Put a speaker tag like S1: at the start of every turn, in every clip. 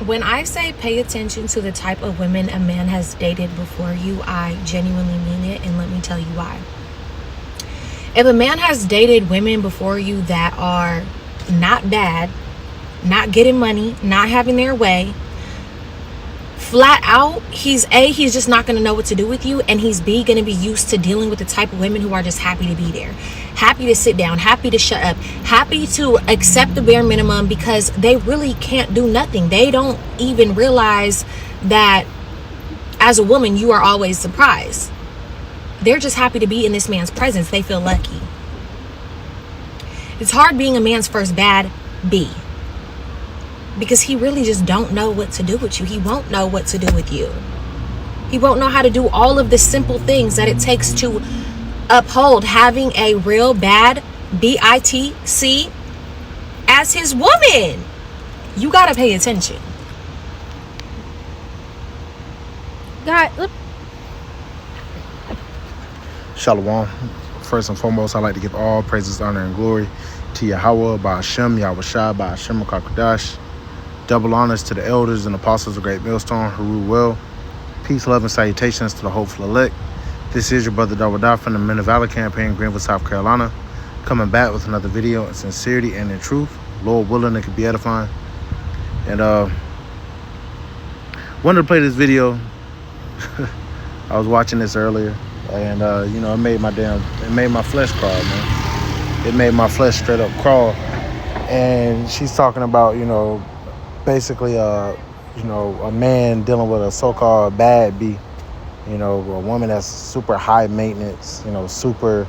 S1: When I say pay attention to the type of women a man has dated before you, I genuinely mean it, and let me tell you why. If a man has dated women before you that are not bad, not getting money, not having their way, flat out, he's just not going to know what to do with you, and he's B, going to be used to dealing with the type of women who are just happy to be there, happy to sit down, happy to shut up, happy to accept the bare minimum because they really can't do nothing. They don't even realize that as a woman you are always surprised. They're just happy to be in this man's presence. They feel lucky. It's hard being a man's first bad B, because he really just don't know what to do with you. He won't know what to do with you. He won't know how to do all of the simple things that it takes to uphold having a real bad BITC as his woman. You gotta pay attention. God,
S2: Shalom. First and foremost, I'd like to give all praises, honor, and glory to Yahweh, Ba'ashem, Yahushua, Ba'ashem, Kakadash. Double honors to the elders and apostles of Great Millstone who rule well. Peace, love, and salutations to the hopeful elect. This is your brother Dawada from the Men of Valor campaign, Greenville, South Carolina, coming back with another video in sincerity and in truth. Lord willing, it could be edifying. And wanted to play this video. I was watching this earlier, and it made my flesh crawl, man. It made my flesh straight up crawl. And she's talking about, basically, a man dealing with a so-called bad B, a woman that's super high maintenance, super,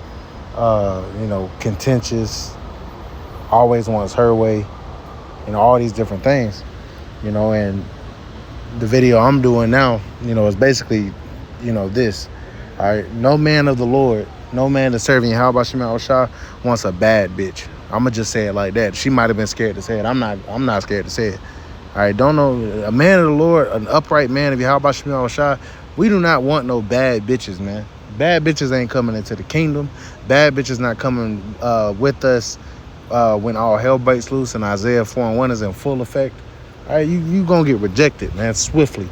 S2: contentious, always wants her way, all these different things, and the video I'm doing now, is basically, this. All right, no man of the Lord, no man that's serving Yahweh Shema Oshah wants a bad bitch. I'm gonna just say it like that. She might have been scared to say it. I'm not scared to say it. All right, don't know a man of the Lord, an upright man of Yahweh Shema Oshah. We do not want no bad bitches, man. Bad bitches ain't coming into the kingdom. Bad bitches not coming with us when all hell breaks loose and Isaiah 4:1 is in full effect. All right, you gonna get rejected, man, swiftly.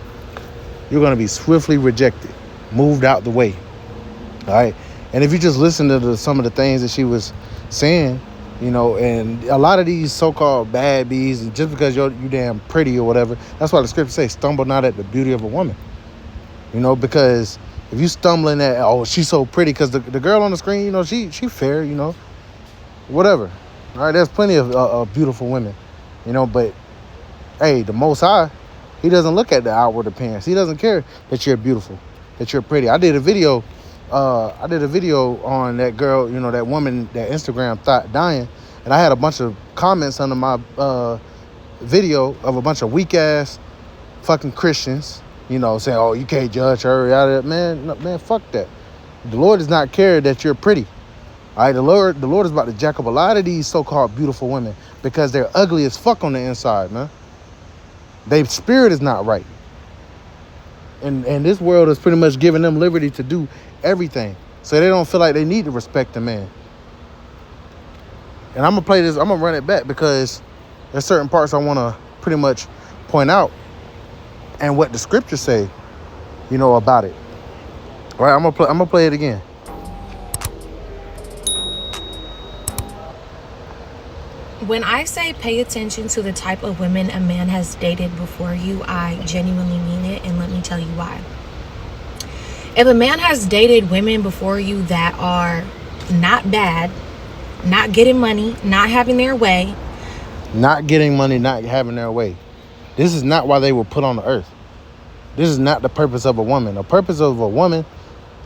S2: You're gonna be swiftly rejected, moved out the way. All right, and if you just listen to some of the things that she was saying, and a lot of these so-called bad bees, just because you damn pretty or whatever, that's why the scripture says, stumble not at the beauty of a woman. Because if you stumbling at, oh, she's so pretty, because the girl on the screen, she fair, whatever. All right, there's plenty of beautiful women, but hey, the Most High, he doesn't look at the outward appearance. He doesn't care that you're beautiful, that you're pretty. I did a video on that girl, that woman that Instagram thought dying, and I had a bunch of comments under my video of a bunch of weak ass fucking Christians, saying, oh, you can't judge her. Man, fuck that. The Lord does not care that you're pretty. All right, the Lord is about to jack up a lot of these so-called beautiful women because they're ugly as fuck on the inside, man. Their spirit is not right. And this world is pretty much giving them liberty to do everything. So they don't feel like they need to respect a man. And I'm going to play this. I'm going to run it back because there's certain parts I want to pretty much point out and what the scriptures say, about it. All right, I'm going to play it again.
S1: when I say pay attention to the type of women a man has dated before you, I genuinely mean it, and let me tell you why. If a man has dated women before you that are not bad, not getting money, not having their way.
S2: Not getting money, not having their way. This is not why they were put on the earth. This is not the purpose of a woman. The purpose of a woman,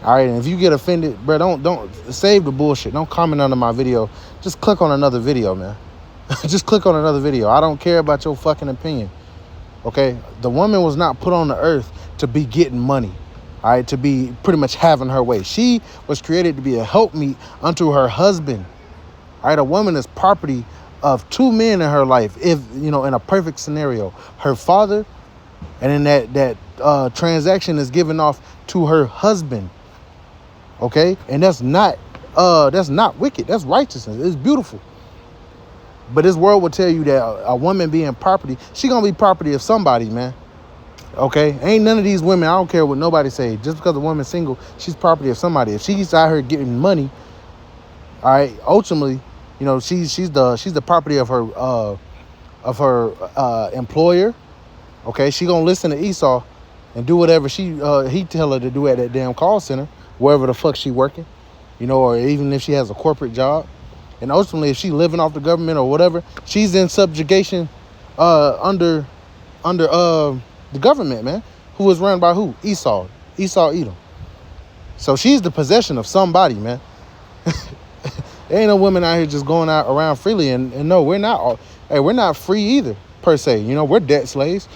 S2: all right, and if you get offended, bro, don't save the bullshit. Don't comment under my video. Just click on another video, man. Just click on another video. I don't care about your fucking opinion, okay? The woman was not put on the earth to be getting money, all right, to be pretty much having her way. She was created to be a helpmeet unto her husband, all right? A woman is property of two men in her life, if, in a perfect scenario. Her father, and then that transaction is given off to her husband, okay? And that's not wicked. That's righteousness. It's beautiful. But this world will tell you that a woman being property, she gonna be property of somebody, man. Okay? Ain't none of these women, I don't care what nobody say. Just because a woman's single, she's property of somebody. If she's out here getting money, all right, ultimately, you know, she's the property of her employer. Okay, she gonna listen to Esau and do whatever he tell her to do at that damn call center, wherever the fuck she working, you know, or even if she has a corporate job. And ultimately, if she living off the government or whatever, she's in subjugation under the government, man, who was run by who? Esau Edom. So she's the possession of somebody, man. There ain't no women out here just going out around freely, and no, we're not free either, per se. You know, we're debt slaves.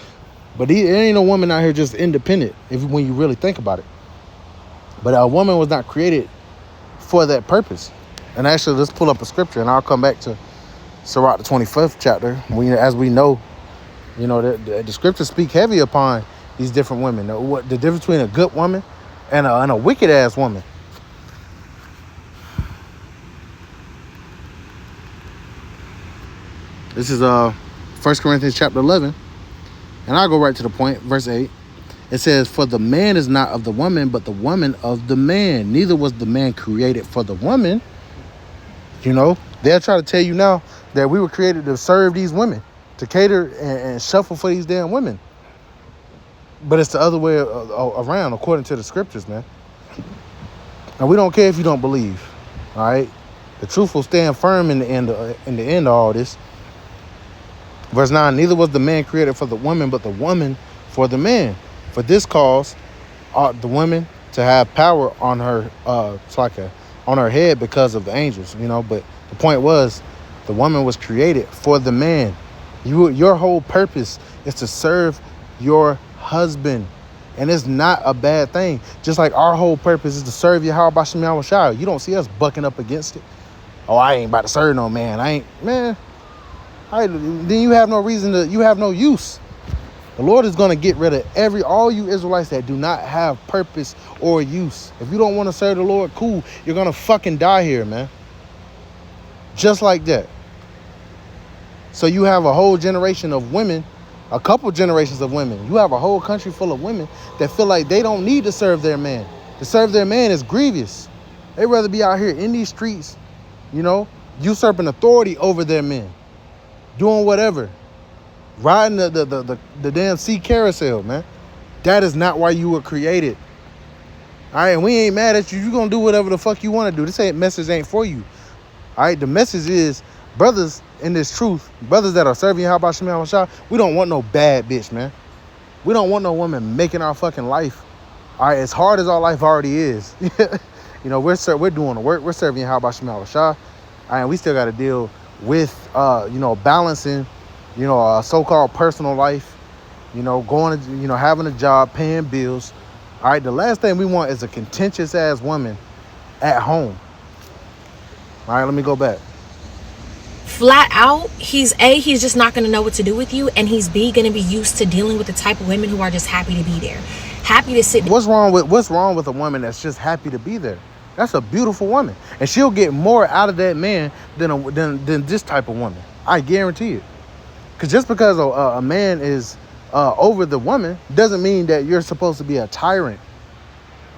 S2: But there ain't no woman out here just independent, when you really think about it. But a woman was not created for that purpose. And actually, let's pull up a scripture, and I'll come back to Sirach, the 25th chapter. As we know, you know, the scriptures speak heavy upon these different women. The difference between a good woman and a wicked ass woman. This is 1 Corinthians chapter 11. And I'll go right to the point, verse 8. It says, "For the man is not of the woman, but the woman of the man. Neither was the man created for the woman." You know, they'll try to tell you now that we were created to serve these women, to cater and shuffle for these damn women. But it's the other way around, according to the scriptures, man. And we don't care if you don't believe, all right? The truth will stand firm in the end of all this. Verse 9, "Neither was the man created for the woman, but the woman for the man. For this cause ought the woman to have power on her, on her head because of the angels," you know. But the point was, the woman was created for the man. Your whole purpose is to serve your husband, and it's not a bad thing. Just like our whole purpose is to serve Yahweh B'Shem Yahushua. You don't see us bucking up against it. Oh, I ain't about to serve no man. Man. Then you have no reason you have no use. The Lord is going to get rid of all you Israelites that do not have purpose or use. If you don't want to serve the Lord, cool. You're going to fucking die here, man. Just like that. So you have a whole generation of women, a couple generations of women. You have a whole country full of women that feel like they don't need to serve their man. To serve their man is grievous. They'd rather be out here in these streets, you know, usurping authority over their men. Doing whatever. Riding the damn sea carousel, man. That is not why you were created. All right, and we ain't mad at you. You're going to do whatever the fuck you want to do. This message ain't for you. All right, the message is, brothers in this truth, brothers that are serving Yahweh B'Shem Yahushua, we don't want no bad bitch, man. We don't want no woman making our fucking life, all right, as hard as our life already is. You know, we're doing the work. We're serving Yahweh B'Shem Yahushua. All right, we still got to deal with, you know, balancing, you know, a so-called personal life, you know, going to, you know, having a job, paying bills. All right, the last thing we want is a contentious ass woman at home. All right, let me go back.
S1: Flat out, he's just not going to know what to do with you, and he's B, going to be used to dealing with the type of women who are just happy to be there, happy to sit.
S2: What's wrong with a woman that's just happy to be there? That's a beautiful woman, and she'll get more out of that man than this type of woman. I guarantee it. Because just because a man is over the woman doesn't mean that you're supposed to be a tyrant.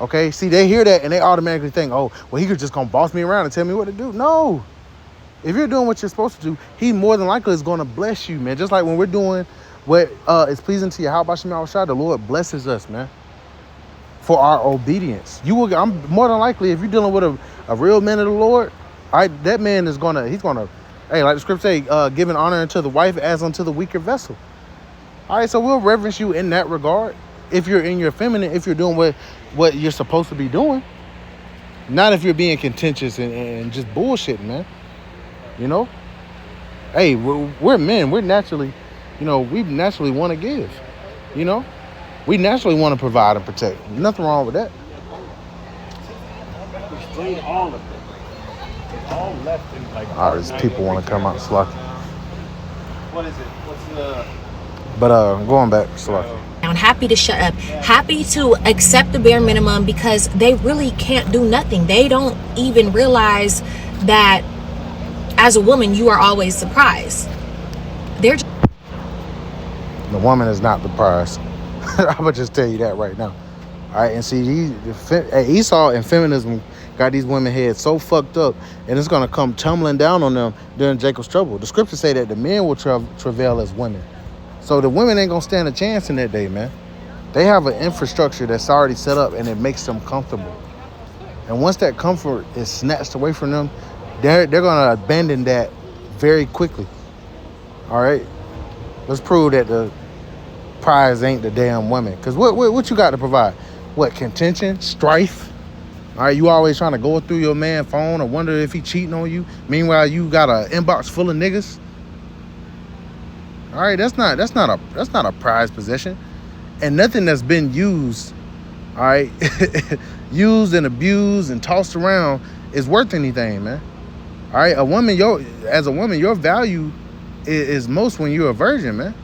S2: Okay? See, they hear that and they automatically think, oh, well, he could just gonna boss me around and tell me what to do. No. If you're doing what you're supposed to do, he more than likely is going to bless you, man. Just like when we're doing what is pleasing to Yahweh B'Shem Yahushua, the Lord blesses us, man, for our obedience. I'm more than likely, if you're dealing with a real man of the Lord, all right, that man is he's gonna, hey, like the scripture say, giving honor unto the wife as unto the weaker vessel. All right, so we'll reverence you in that regard. If you're in your feminine, if you're doing what you're supposed to be doing, not if you're being contentious and just bullshitting, man. You know, hey, we're men. We're naturally, you know, we naturally want to give. You know, we naturally want to provide and protect. Nothing wrong with that.
S3: Explain all of it. It's all left in like.
S2: All right, these people want to come out slucky.
S3: What is it? What's the?
S2: But going back, slucky.
S1: I'm happy to shut up, happy to accept the bare minimum because they really can't do nothing. They don't even realize that as a woman, you are always surprised. They're just
S2: The woman is not the prize. I'm gonna just tell you that right now. All right, and see, Esau and feminism got these women heads so fucked up, and it's gonna come tumbling down on them during Jacob's trouble. The scriptures say that the men will travail as women, so the women ain't gonna stand a chance in that day, man. They have an infrastructure that's already set up, and it makes them comfortable. And once that comfort is snatched away from them, they're gonna abandon that very quickly. All right, let's prove that the prize ain't the damn women. Cause what you got to provide? What, contention, strife? All right, you always trying to go through your man's phone or wonder if he cheating on you. Meanwhile, you got an inbox full of niggas. All right, that's not a prized possession, and nothing that's been used, all right, used and abused and tossed around is worth anything, man. All right, as a woman, your value is most when you're a virgin, man.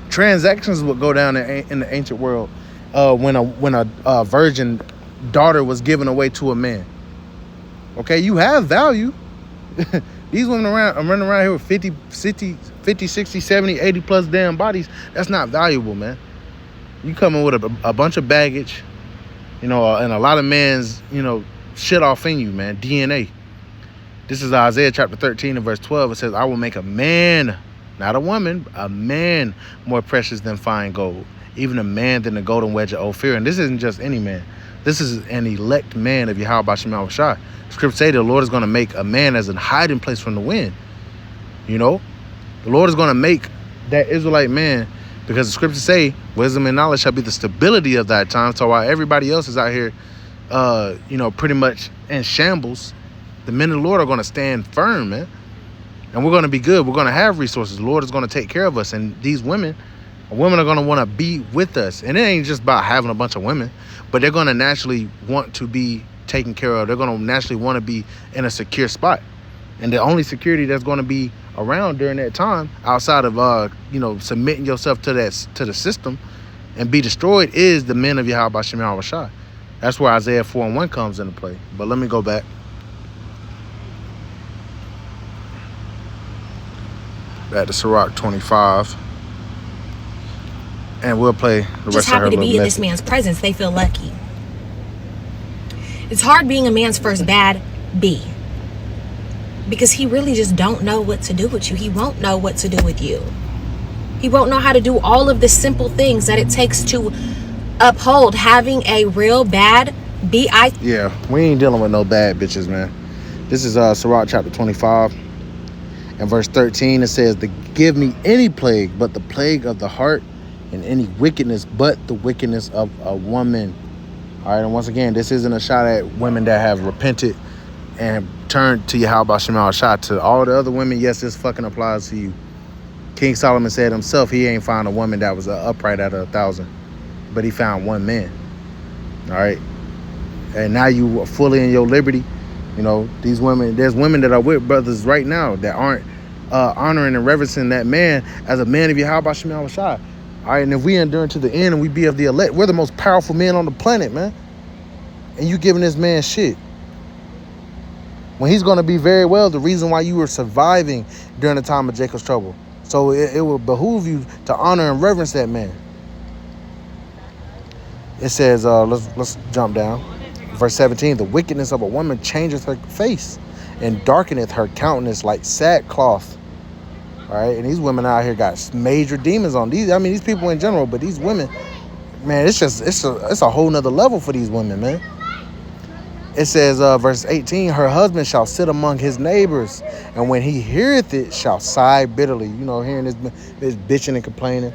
S2: Transactions would go down in the ancient world when a virgin daughter was given away to a man. Okay, you have value. These women running around here with 50, 60, 70, 80 plus damn bodies. That's not valuable, man. You coming with a bunch of baggage, and a lot of man's, shit off in you, man. DNA. This is Isaiah chapter 13 and verse 12. It says, I will make a man, not a woman, a man more precious than fine gold, even a man than the golden wedge of Ophir. And this isn't just any man. This is an elect man of Yahweh Shema Shah. Scripture say the Lord is going to make a man as a hiding place from the wind. The Lord is going to make that Israelite man, because the scriptures say wisdom and knowledge shall be the stability of that time. So while everybody else is out here, pretty much in shambles, the men of the Lord are going to stand firm, man. And we're going to be good. We're going to have resources. The Lord is going to take care of us. And these women are going to want to be with us. And it ain't just about having a bunch of women, but they're going to naturally want to be taken care of. They're going to naturally want to be in a secure spot. And the only security that's going to be around during that time, outside of submitting yourself to the system and be destroyed, is the men of Yahweh Shema Shah. That's where Isaiah 4:1 comes into play. But let me go back. Back to Sirach 25. And we'll play the rest of her
S1: happy to be in
S2: little
S1: this
S2: message.
S1: man's presence. They feel lucky. It's hard being a man's first bad B, because he really just don't know what to do with you. He won't know what to do with you. He won't know how to do all of the simple things that it takes to uphold having a real bad B.I.
S2: Yeah, we ain't dealing with no bad bitches, man. This is Sirach chapter 25 and verse 13. It says, to give me any plague but the plague of the heart, and any wickedness but the wickedness of a woman. All right, and once again, this isn't a shot at women that have repented and turned to Yahweh Shema Shah. To all the other women, yes, this fucking applies to you. King Solomon said himself he ain't found a woman that was upright out of 1,000, but he found one man. All right, and now you are fully in your liberty. These women, there's women that are with brothers right now that aren't honoring and reverencing that man as a man of Yahweh Shema Shah. All right, and if we endure to the end and we be of the elect, we're the most powerful men on the planet, man. And you giving this man shit, when he's going to be very well the reason why you were surviving during the time of Jacob's trouble. So it will behoove you to honor and reverence that man. It says, let's jump down. Verse 17, the wickedness of a woman changeth her face, and darkeneth her countenance like sackcloth. All right, and these women out here got major demons on these. I mean, these people in general, but these women, man, it's a whole nother level for these women, man. It says, verse 18, her husband shall sit among his neighbors, and when he heareth it, shall sigh bitterly. Hearing this bitching and complaining.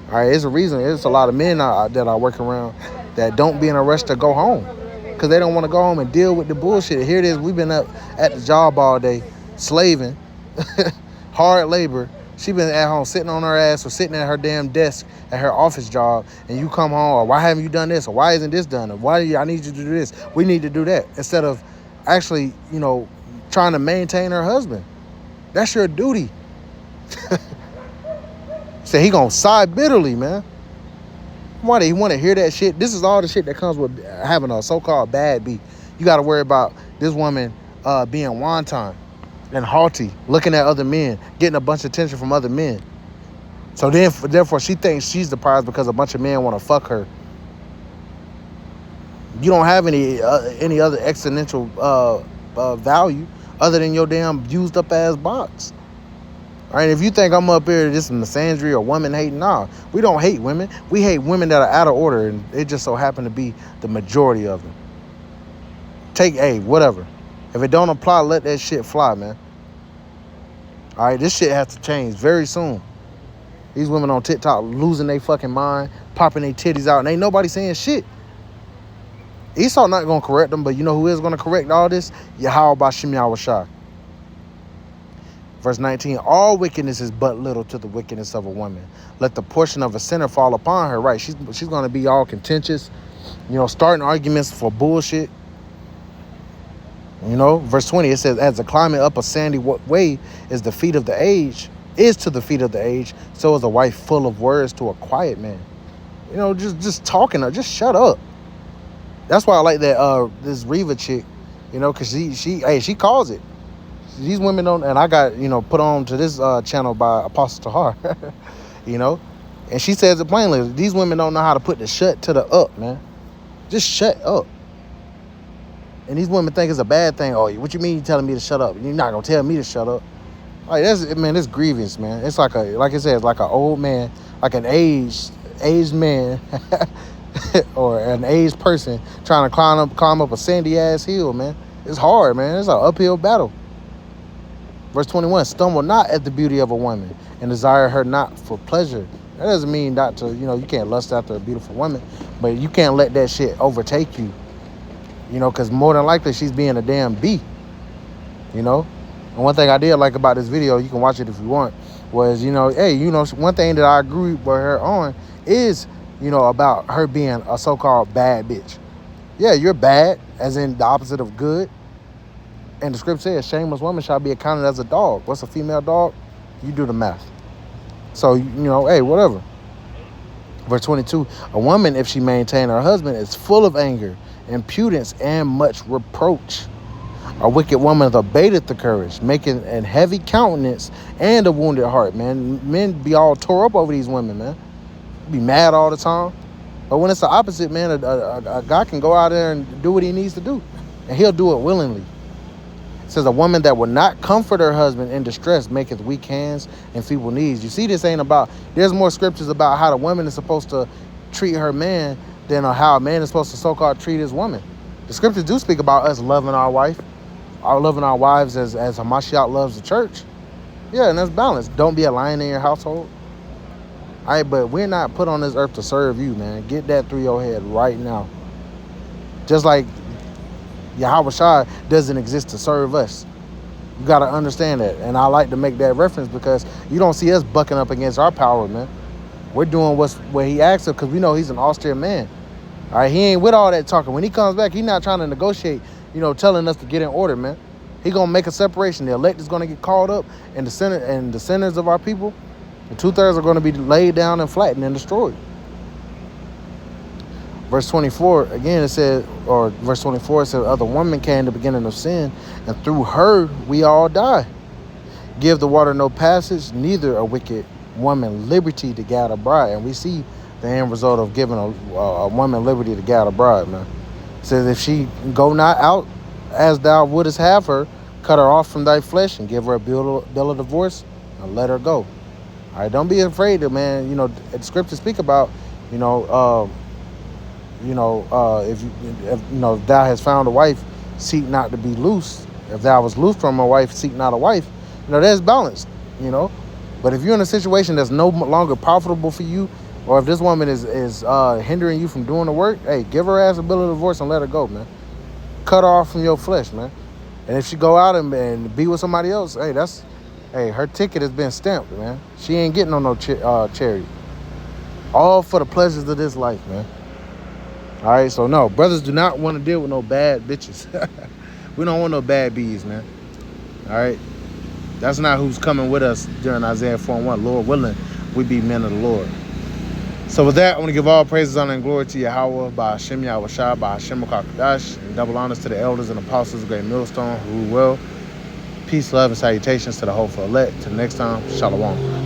S2: All right, it's a reason. There's a lot of men that I work around that don't be in a rush to go home, because they don't want to go home and deal with the bullshit. Here it is, we've been up at the job all day, slaving, hard labor. She been at home sitting on her ass or sitting at her damn desk at her office job, and you come home, or why haven't you done this, or why isn't this done, or I need you to do this, we need to do that, instead of actually, trying to maintain her husband. That's your duty. So he gonna sigh bitterly, man. Why do you want to hear that shit? This is all the shit that comes with having a so-called bad beat. You got to worry about this woman being wanton. and haughty, looking at other men, getting a bunch of attention from other men. So then, therefore, she thinks she's the prize because a bunch of men want to fuck her. You don't have any other exponential value other than your damn used up ass box. All right, if you think I'm up here this misandry or woman hating, nah, we don't hate women. We hate women that are out of order, and it just so happen to be the majority of them. Whatever. If it don't apply, let that shit fly, man. All right, this shit has to change very soon. These women on TikTok losing their fucking mind, popping their titties out, and ain't nobody saying shit. Esau not going to correct them, but you know who is going to correct all this? Yahweh Bashim Yahushua. Verse 19, all wickedness is but little to the wickedness of a woman. Let the portion of a sinner fall upon her. Right, she's going to be all contentious, starting arguments for bullshit. Verse 20, it says, as the climbing up a sandy way is to the feet of the age, so is a wife full of words to a quiet man. Just talking, just shut up. That's why I like that this Reva chick, because she calls it. These women don't, and I got, put on to this channel by Apostle Tahar, and she says it plainly. These women don't know how to put the shut to the up, man. Just shut up. And these women think it's a bad thing. Oh, what you mean you telling me to shut up? You're not gonna tell me to shut up. Like it's grievance, man. It's like I said, it's like an old man, like an aged man, or an aged person trying to climb up a sandy ass hill, man. It's hard, man. It's an uphill battle. Verse 21, stumble not at the beauty of a woman and desire her not for pleasure. That doesn't mean not to, you can't lust after a beautiful woman, but you can't let that shit overtake you. Because more than likely she's being a damn B. And one thing I did like about this video, you can watch it if you want, was, one thing that I agree with her on is, about her being a so-called bad bitch. Yeah, you're bad, as in the opposite of good. And the script says, shameless woman shall be accounted as a dog. What's a female dog? You do the math. So, whatever. Verse 22, a woman, if she maintain her husband, is full of anger, impudence, and much reproach. A wicked woman abateth the courage, making an heavy countenance and a wounded heart, man. Men be all tore up over these women, man. Be mad all the time. But when it's the opposite, man, a guy can go out there and do what he needs to do, and he'll do it willingly. It says, a woman that will not comfort her husband in distress maketh weak hands and feeble knees. You see, this ain't about, there's more scriptures about how the woman is supposed to treat her man than how a man is supposed to so-called treat his woman. The scriptures do speak about us loving our wives as Hamashiach loves the church. Yeah, and that's balanced. Don't be a lion in your household. All right, but we're not put on this earth to serve you, man. Get that through your head right now. Just like Yahweh Shai doesn't exist to serve us. You got to understand that. And I like to make that reference because you don't see us bucking up against our power, man. We're doing what he asks us because we know he's an austere man. All right, he ain't with all that talking. When he comes back, he's not trying to negotiate, telling us to get in order, man. He going to make a separation. The elect is going to get called up, and the sinners of our people, the 2/3 are going to be laid down and flattened and destroyed. Verse 24, again, verse 24, it says, other woman came the beginning of sin, and through her we all die. Give the water no passage, neither a wicked woman liberty to guide a bride. And we see the end result of giving a woman liberty to guide a bride, man. It says, if she go not out as thou wouldest have her, cut her off from thy flesh and give her a bill of divorce and let her go. All right, don't be afraid of, man. The scriptures speak about, if thou hast found a wife, seek not to be loose. If thou was loose from a wife, seek not a wife. There's balance, But if you're in a situation that's no longer profitable for you, or if this woman is hindering you from doing the work, hey, give her ass a bill of divorce and let her go, man. Cut her off from your flesh, man. And if she go out and be with somebody else, hey, her ticket has been stamped, man. She ain't getting on no charity. All for the pleasures of this life, man. All right, so no, brothers do not want to deal with no bad bitches. We don't want no bad bees, man. All right, that's not who's coming with us during Isaiah 4:1. Lord willing, we be men of the Lord. So with that, I want to give all praises, honor, and glory to Yahweh, by Hashem Yahushua, by Hashem HaKadosh, and double honors to the elders and apostles of Great Millstone who rule well. Peace, love, and salutations to the hopeful elect. Till next time, shalom.